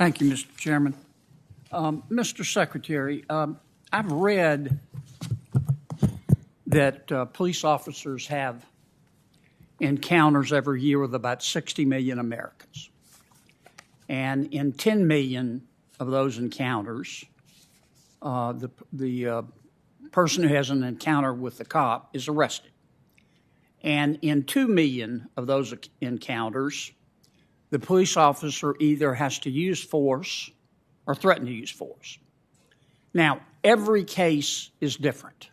Thank you, Mr. Chairman. Mr. Secretary, I've read that police officers have encounters every year with about 60 million Americans. And in 10 million of those encounters, the person who has an encounter with the cop is arrested. And in 2 million of those encounters, the police officer either has to use force or threaten to use force. Now, every case is different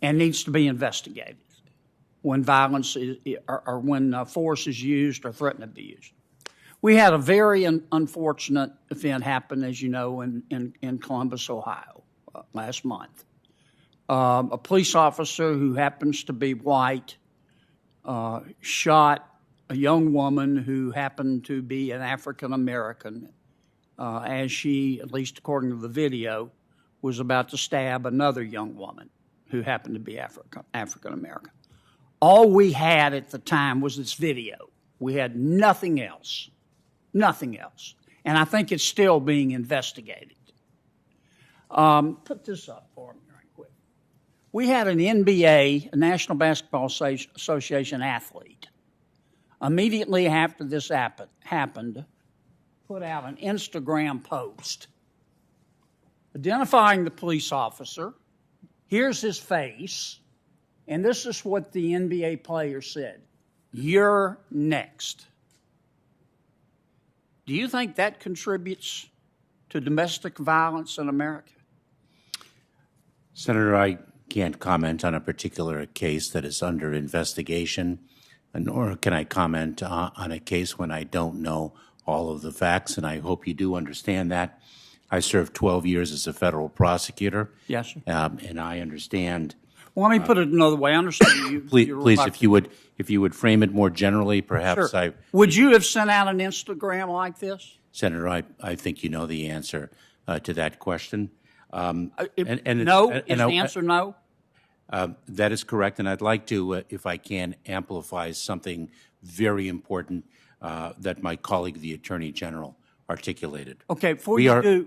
and needs to be investigated when violence is, or when force is used or threatened to be used. We had a very unfortunate event happen, as you know, in Columbus, Ohio, last month. A police officer who happens to be white shot a young woman who happened to be an African American as she, at least according to the video, was about to stab another young woman who happened to be African American. All we had at the time was this video. We had nothing else. Nothing else. And I think it's still being investigated. Put this up for me right quick. We had an NBA, a National Basketball Association athlete, immediately after this happened, put out an Instagram post identifying the police officer. Here's his face. And this is what the NBA player said: "You're next." Do you think that contributes to domestic violence in America? Senator, I can't comment on a particular case that is under investigation, nor can I comment on a case when I don't know all of the facts, and I hope you do understand that. I served 12 years as a federal prosecutor. Yes, sir. And I understand. Well, let me put it another way. I understand you. Please, if you would frame it more generally, perhaps. Sure. Would you have sent out an Instagram like this? Senator, I think you know the answer to that question. No? Is the answer no? That is correct, and I'd like to, if I can, amplify something very important that my colleague, the Attorney General, articulated. Okay, before you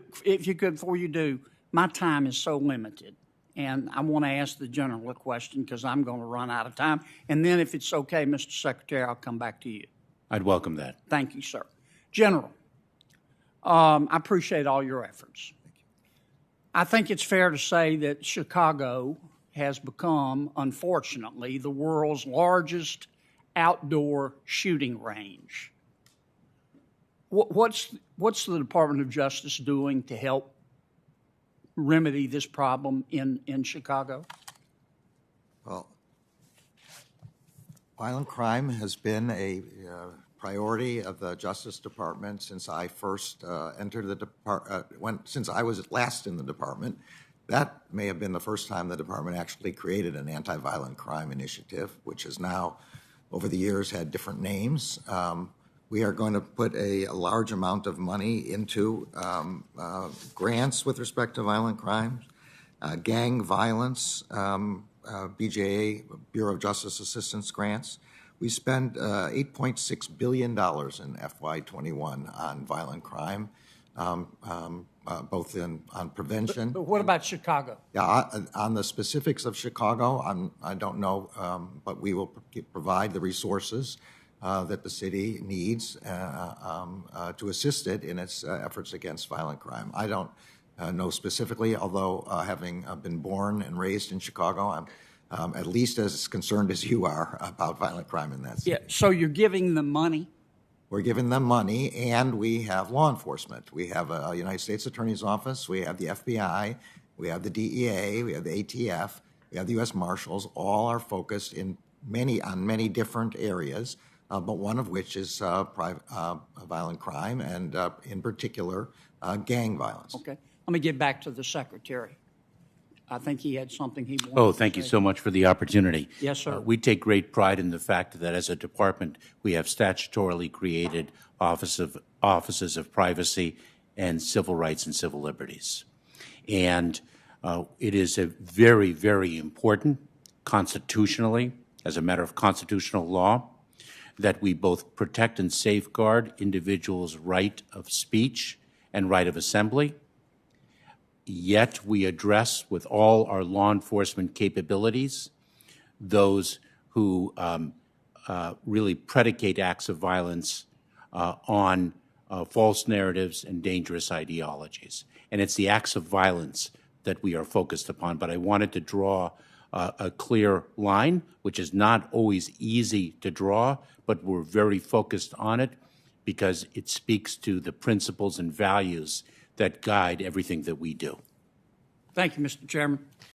do, my time is so limited, and I want to ask the General a question because I'm going to run out of time. And then if it's okay, Mr. Secretary, I'll come back to you. I'd welcome that. Thank you, sir. General, I appreciate all your efforts. I think it's fair to say that Chicago has become, unfortunately, the world's largest outdoor shooting range. What's the Department of Justice doing to help remedy this problem in Chicago? Well, violent crime has been a priority of the Justice Department since I first entered the department. Since I was last in the department, that may have been the first time the department actually created an anti-violent crime initiative, which has now, over the years, had different names. We are going to put a large amount of money into grants with respect to violent crimes, gang violence, BJA, Bureau of Justice Assistance grants. We spend $8.6 billion in FY21 on violent crime, both on prevention. But what about Chicago? Yeah, on the specifics of Chicago, I don't know, but we will provide the resources that the city needs to assist it in its efforts against violent crime. I don't know specifically, although having been born and raised in Chicago, I'm at least as concerned as you are about violent crime in that city. Yeah, so you're giving them money? We're giving them money, and we have law enforcement. We have a United States Attorney's Office, we have the FBI, we have the DEA, we have the ATF, we have the U.S. Marshals. All are focused on many different areas, but one of which is violent crime, and in particular, gang violence. Okay. Let me get back to the Secretary. I think he had something he wanted Oh, thank you so much for the opportunity. Yes, sir. We take great pride in the fact that as a department, we have statutorily created offices of privacy and civil rights and civil liberties. And it is a very, very important constitutionally, as a matter of constitutional law, that we both protect and safeguard individuals' right of speech and right of assembly, yet we address with all our law enforcement capabilities those who really predicate acts of violence on false narratives and dangerous ideologies. And it's the acts of violence that we are focused upon. But I wanted to draw a clear line, which is not always easy to draw, but we're very focused on it because it speaks to the principles and values that guide everything that we do. Thank you, Mr. Chairman.